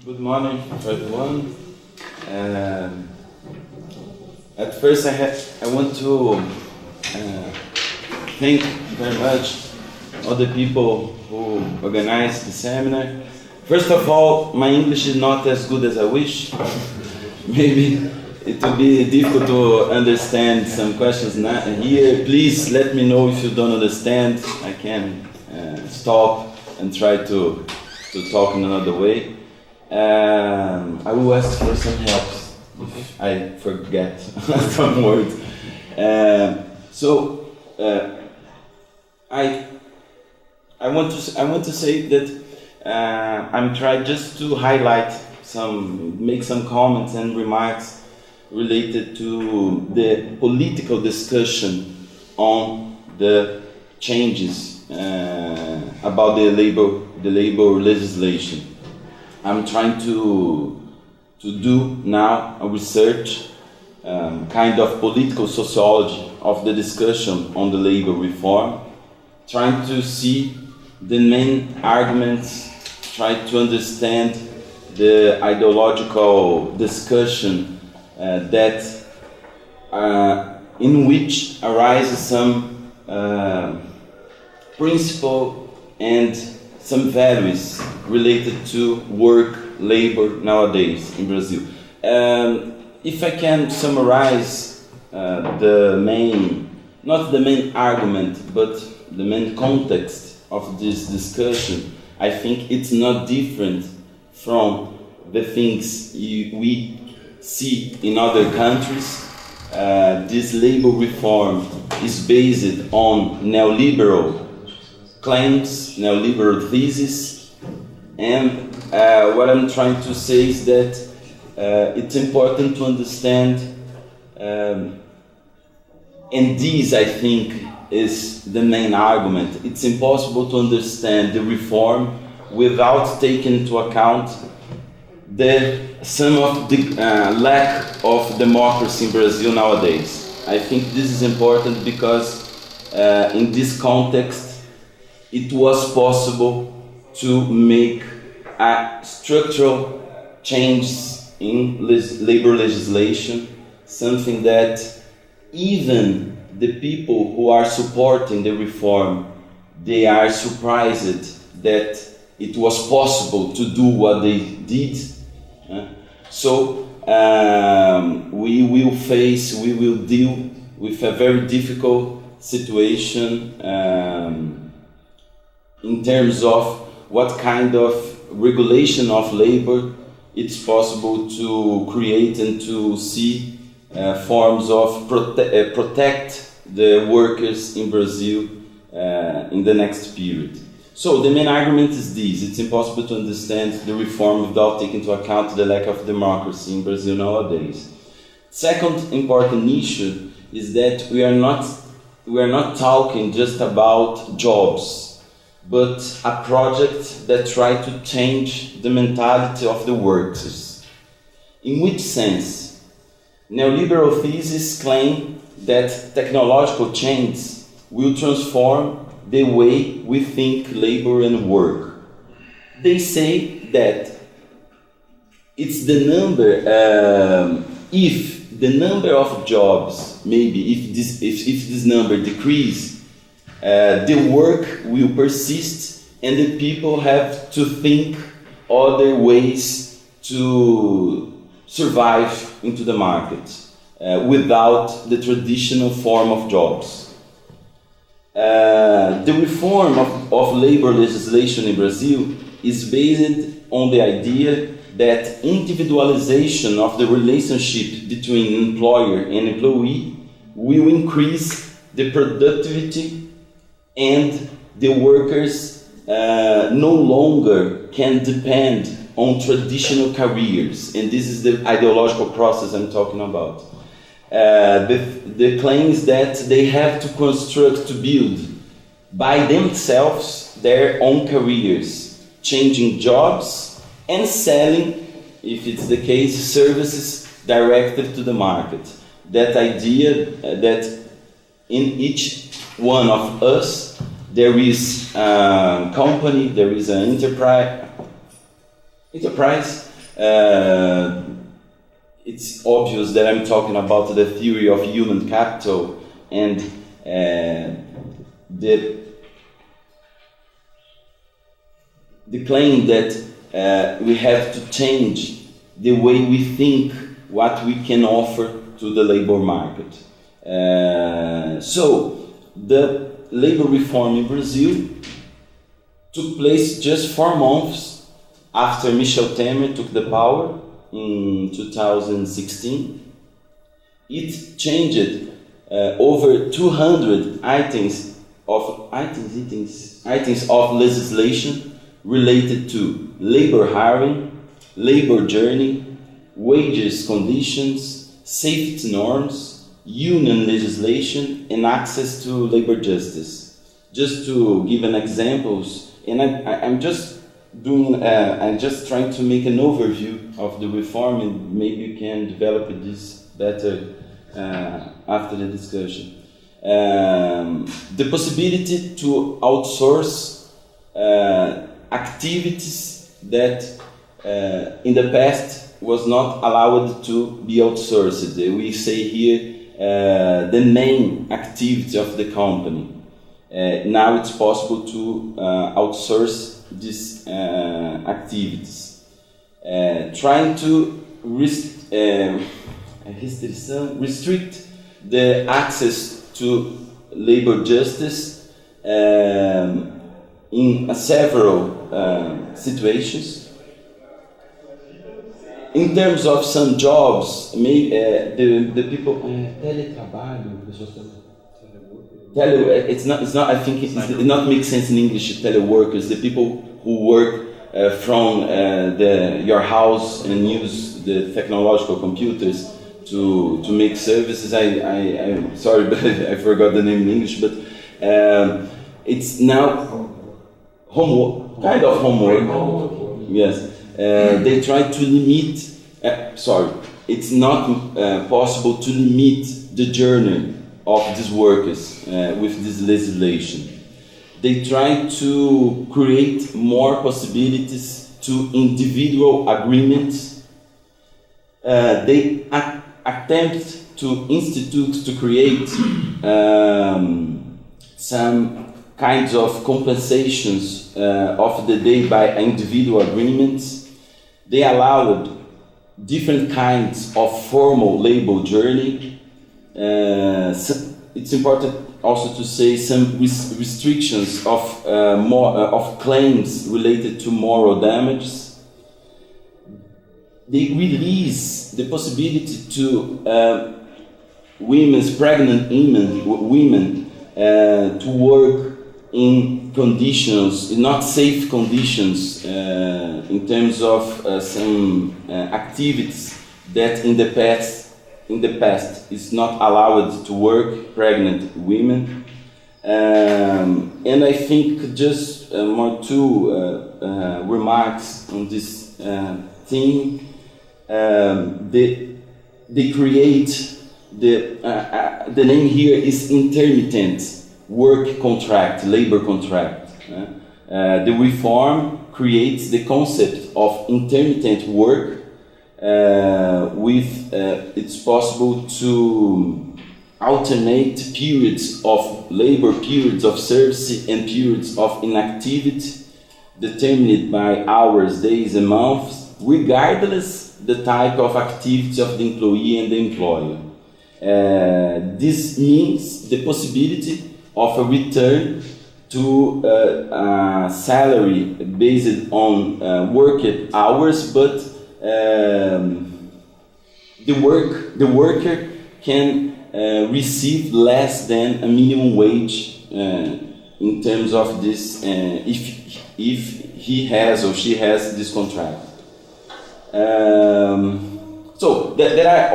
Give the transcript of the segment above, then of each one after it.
Good morning to everyone. At first I want to thank very much all the people who organized the seminar. First of all, my English is not as good as I wish. Maybe it will be difficult to understand some questions here. Please let me know if you don't understand. I can stop and try to talk in another way. I will ask for some help if I forget some words. I want to say that I'm trying just to highlight make some comments and remarks related to the political discussion on the changes about the labor legislation. I'm trying to do now a research, kind of political sociology of the discussion on the labor reform, trying to see the main arguments, try to understand the ideological discussion that in which arises some principle and some values related to work, labor nowadays in Brazil. If I can summarize not the main argument, but the main context of this discussion, I think it's not different from the things we see in other countries. This labor reform is based on neoliberal claims, neoliberal thesis, and what I'm trying to say is that it's important to understand, and this I think is the main argument. It's impossible to understand the reform without taking into account some of the lack of democracy in Brazil nowadays. I think this is important because in this context it was possible to make a structural change in labor legislation, something that even the people who are supporting the reform, they are surprised that it was possible to do what they did. So we will deal with a very difficult situation in terms of what kind of regulation of labor it's possible to create and to see forms of protect the workers in Brazil in the next period. So the main argument is this: it's impossible to understand the reform without taking into account the lack of democracy in Brazil nowadays. Second important issue is that we are not talking just about jobs, but a project that tries to change the mentality of the workers. In which sense? Neoliberal theses claim that technological change will transform the way we think labor and work. They say that it's the number, if the number of jobs, maybe if this number decreases, the work will persist and the people have to think other ways to survive into the market without the traditional form of jobs. The reform of labor legislation in Brazil is based on the idea that individualization of the relationship between employer and employee will increase the productivity, and the workers no longer can depend on traditional careers. And this is the ideological process I'm talking about. The claims that they have to build by themselves their own careers, changing jobs and selling, if it's the case, services directed to the market. That idea that in each one of us there is a company, there is an enterprise It's obvious that I'm talking about the theory of human capital and the claim that we have to change the way we think what we can offer to the labor market. So the labor reform in Brazil took place just 4 months after Michel Temer took the power in 2016. It changed over 200 items of legislation related to labor hiring, labor journey, wages conditions, safety norms, union legislation, and access to labor justice. Just to give an examples, and I'm just trying to make an overview of the reform, and maybe you can develop this better after the discussion. The possibility to outsource activities that in the past was not allowed to be outsourced. We say here the main activity of the company. Now it's possible to outsource these activities. Trying to restrict the access to labor justice in several situations. In terms of some jobs, the people it's not. I think it not make sense in English. Teleworkers, the people who work from your house and use the technological computers to make services. I'm sorry, but I forgot the name in English. But it's now homework, kind of homework. Yes. They try to limit, it's not possible to limit the journey of these workers with this legislation. They try to create more possibilities to individual agreements. They attempt to create some kinds of compensations of the day by individual agreements. They allowed different kinds of formal labor journey. It's important also to say some restrictions of claims related to moral damages. They release the possibility to pregnant women to work in conditions, not safe conditions, in terms of some activities that in the past is not allowed to work, pregnant women. And I think just two remarks on this thing. They create the name here is intermittent work contract, labor contract. The reform creates the concept of intermittent work. It's possible to alternate periods of labor, periods of service, and periods of inactivity, determined by hours, days, and months, regardless the type of activity of the employee and the employer. This means the possibility of a return to salary based on worked hours, but the worker can receive less than a minimum wage in terms of this, if he has or she has this contract. So there are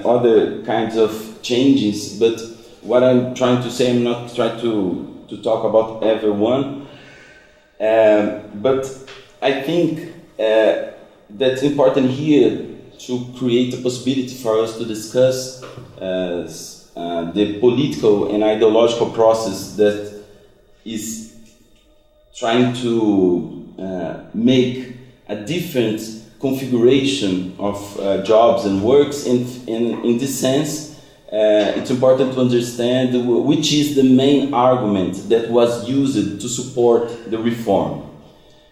other kinds of changes, but what I'm trying to say, I'm not trying to talk about everyone, but I think that's important here to create a possibility for us to discuss the political and ideological process that is trying to make a different configuration of jobs and works. In this sense, it's important to understand which is the main argument that was used to support the reform.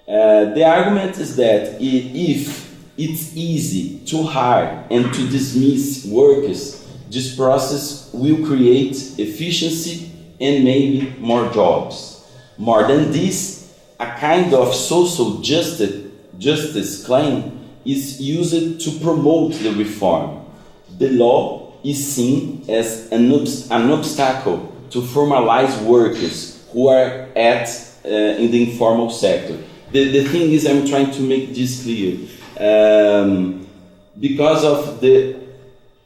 The argument is that if it's easy to hire and to dismiss workers, this process will create efficiency and maybe more jobs. More than this, a kind of social justice claim is used to promote the reform. The law is seen as an obstacle to formalize workers who are in the informal sector. The thing is, I'm trying to make this clear. Because of the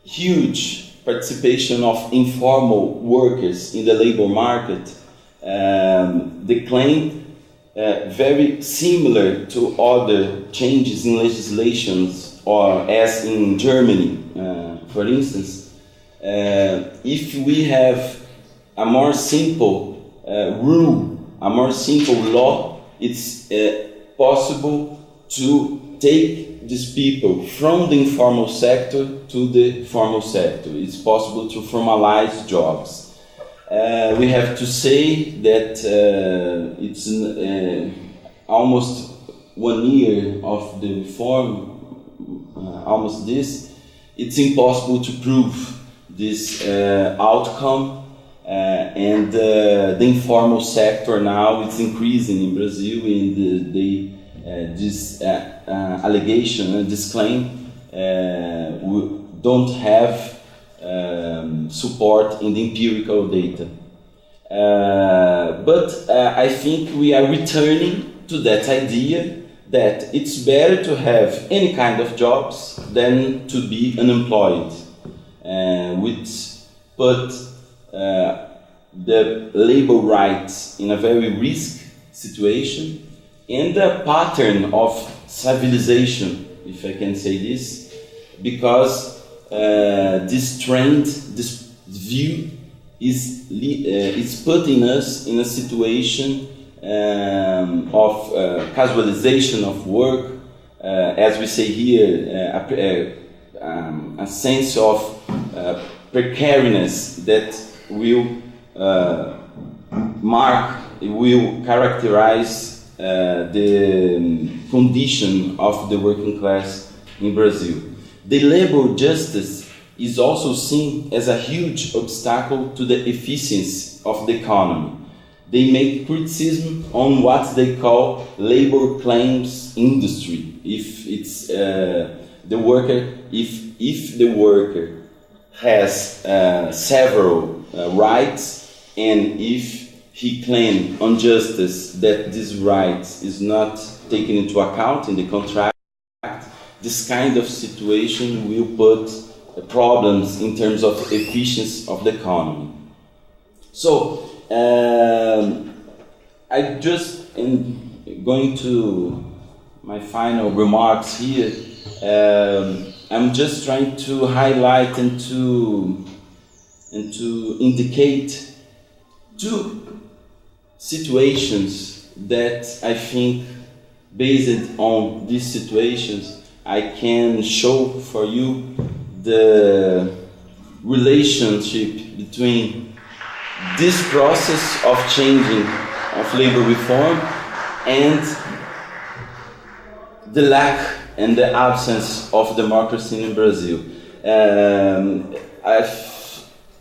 huge participation of informal workers in the labor market, the claim very similar to other changes in legislations, or as in Germany, for instance, if we have a more simple rule, a more simple law, it's possible to take these people from the informal sector to the formal sector. It's possible to formalize jobs. We have to say that it's almost 1 year of the reform, almost this. It's impossible to prove this outcome, and the informal sector now is increasing in Brazil, and this allegation, this claim, don't have support in the empirical data. But I think we are returning to that idea that it's better to have any kind of jobs than to be unemployed, which put the labor rights in a very risk situation, and a pattern of civilization, if I can say this, because this trend, this view is putting us in a situation of casualization of work, as we say here, a sense of precariness that will characterize the condition of the working class in Brazil. The labor justice is also seen as a huge obstacle to the efficiency of the economy. They make criticism on what they call labor claims industry. If it's the worker, if the worker has several rights, and if he claims injustice that this right is not taken into account in the contract, this kind of situation will put problems in terms of efficiency of the economy. So, I just am going to my final remarks here. I'm just trying to highlight and to indicate two situations that I think, based on these situations, I can show for you the relationship between this process of changing of labor reform and the lack and the absence of democracy in Brazil.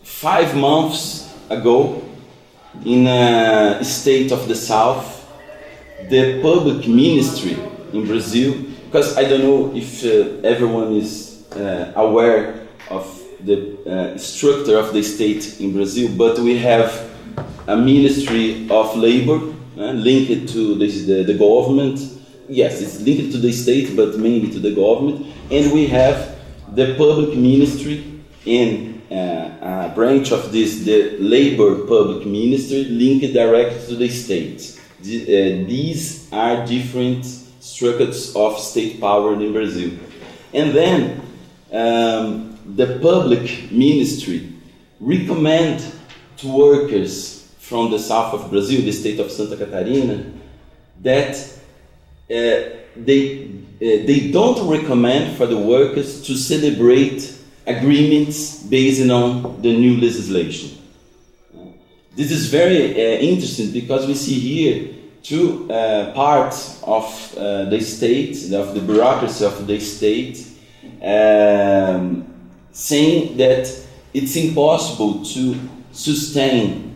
5 months ago, in a state of the South, the public ministry in Brazil, because I don't know if everyone is aware of the structure of the state in Brazil, but we have a Ministry of Labor linked to the government. Yes, it's linked to the state, but mainly to the government. And we have the public ministry in a branch of this, the Labor Public Ministry, linked directly to the state. These are different structures of state power in Brazil. And then the public ministry recommend to workers from the south of Brazil, the state of Santa Catarina, that they don't recommend for the workers to celebrate agreements based on the new legislation. This is very interesting because we see here two parts of the state, of the bureaucracy of the state, saying that it's impossible to sustain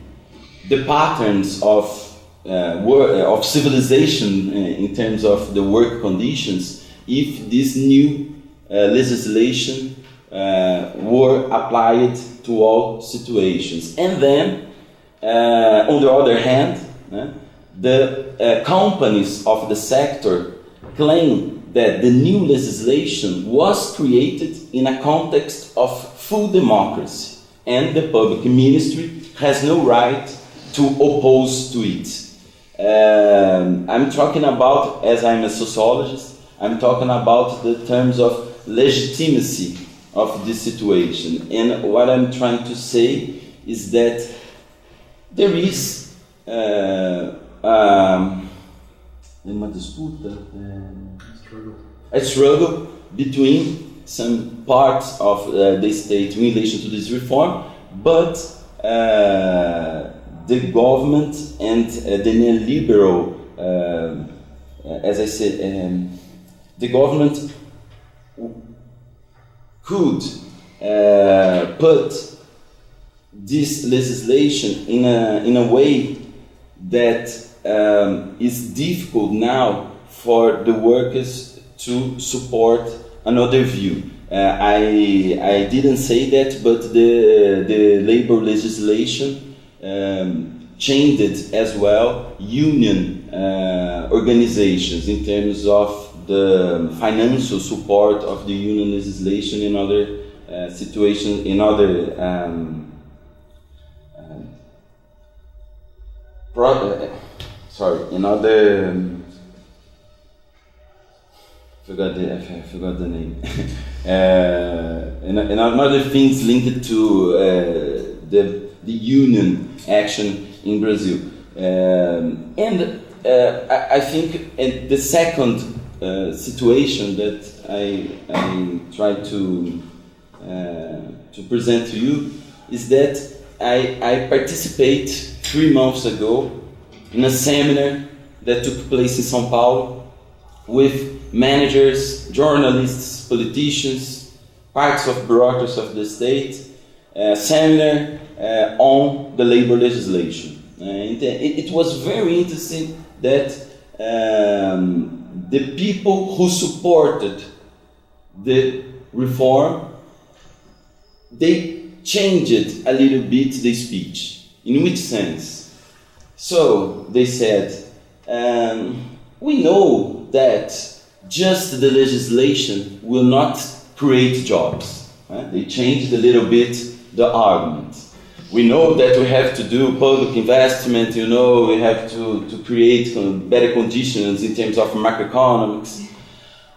the patterns of civilization in terms of the work conditions if this new legislation were applied to all situations. And then, on the other hand, the companies of the sector claim that the new legislation was created in a context of full democracy, and the public ministry has no right to oppose to it. I'm talking about, as I'm a sociologist, I'm talking about the terms of legitimacy of this situation. And what I'm trying to say is that there is a struggle between some parts of the state in relation to this reform, but the government and the neoliberal, as I said, the government could put this legislation in a way that is difficult now for the workers to support another view. I didn't say that, but the labor legislation changed as well union organizations in terms of the financial support of the union legislation in other situations, in other in other I forgot the name. And other things linked to the union action in Brazil. And I think the second situation that I try to present to you is that I participate 3 months ago in a seminar that took place in São Paulo with managers, journalists, politicians, parts of bureaucracy of the state, seminar on the labor legislation. And it was very interesting that the people who supported the reform, they changed a little bit the speech. In which sense? So they said, we know that just the legislation will not create jobs. They changed a little bit the argument. We know that we have to do public investment, we have to create better conditions in terms of macroeconomics.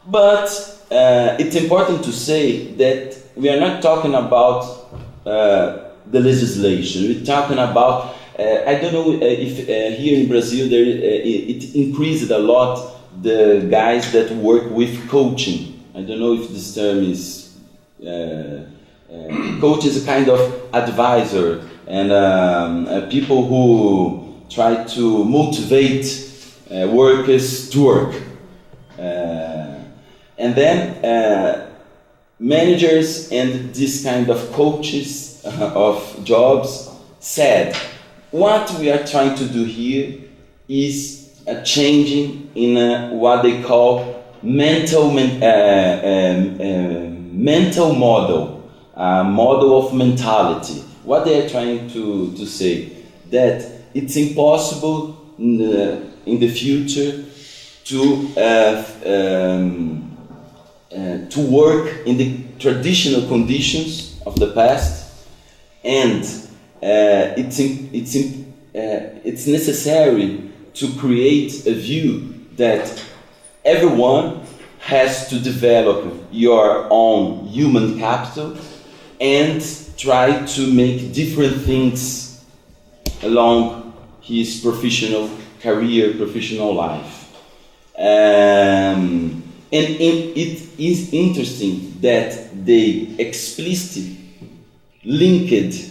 But it's important to say that we are not talking about the legislation. We're talking about, I don't know if here in Brazil it increased a lot the guys that work with coaching. I don't know if this term is... coach is a kind of advisor and people who try to motivate workers to work. And then managers and this kind of coaches of jobs said, what we are trying to do here is a changing in what they call mental model, model of mentality. What they are trying to say, that it's impossible in the future to work in the traditional conditions of the past, and it's necessary to create a view that everyone has to develop your own human capital and try to make different things along his professional career, professional life. And it is interesting that they explicitly linked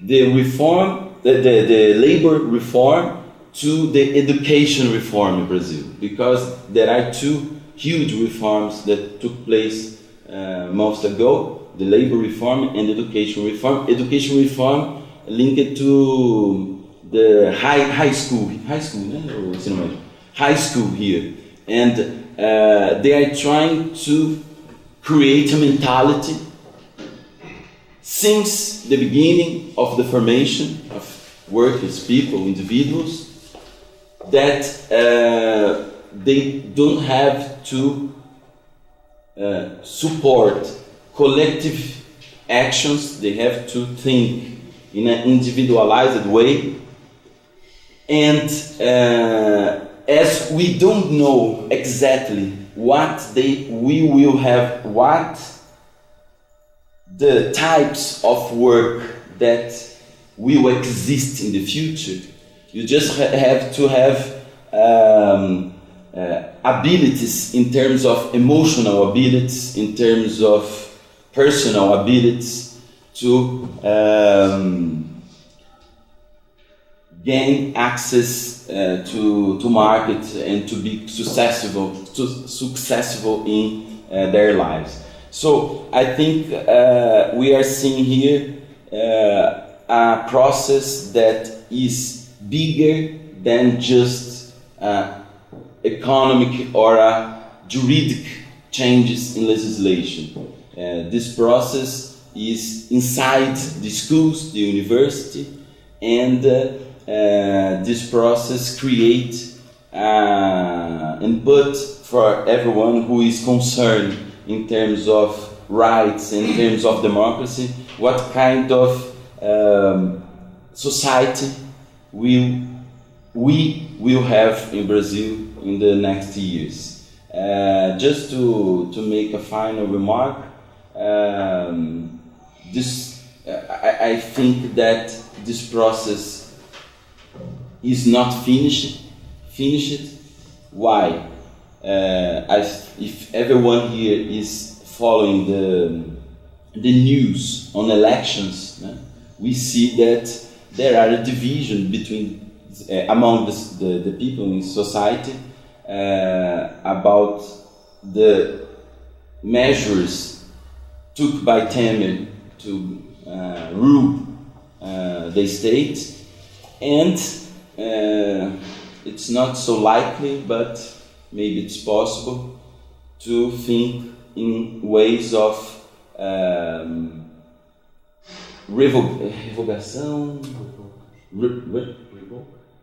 the reform, the labor reform, to the education reform in Brazil, because there are two huge reforms that took place months ago: the labor reform and education reform. Education reform linked to the high school, no? High school here, and they are trying to create a mentality since the beginning of the formation of workers, people, individuals, that they don't have to support collective actions. They have to think in an individualized way. And as we don't know exactly what the types of work that will exist in the future, you just have to have abilities in terms of emotional abilities, in terms of personal abilities to gain access to market and to be successful in their lives. So I think we are seeing here a process that is bigger than just economic or juridic changes in legislation. This process is inside the schools, the university, and this process creates input for everyone who is concerned in terms of rights, in terms of democracy. What kind of society we will have in Brazil in the next years? Just to make a final remark, I think that this process is not finished. Why? If everyone here is following the news on elections, we see that there are a division among the people in society about the measures took by Temer to rule the state, and it's not so likely, but maybe it's possible to think in ways of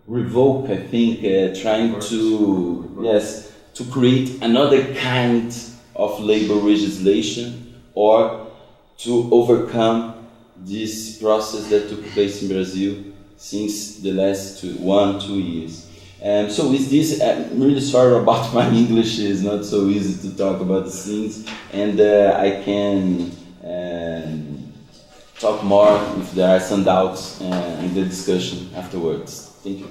revoke, I think, trying to create another kind of labor legislation, or to overcome this process that took place in Brazil since the last 1-2 years. So with this, I'm really sorry about my English. It's not so easy to talk about these things, and I can talk more if there are some doubts in the discussion afterwards. Thank you.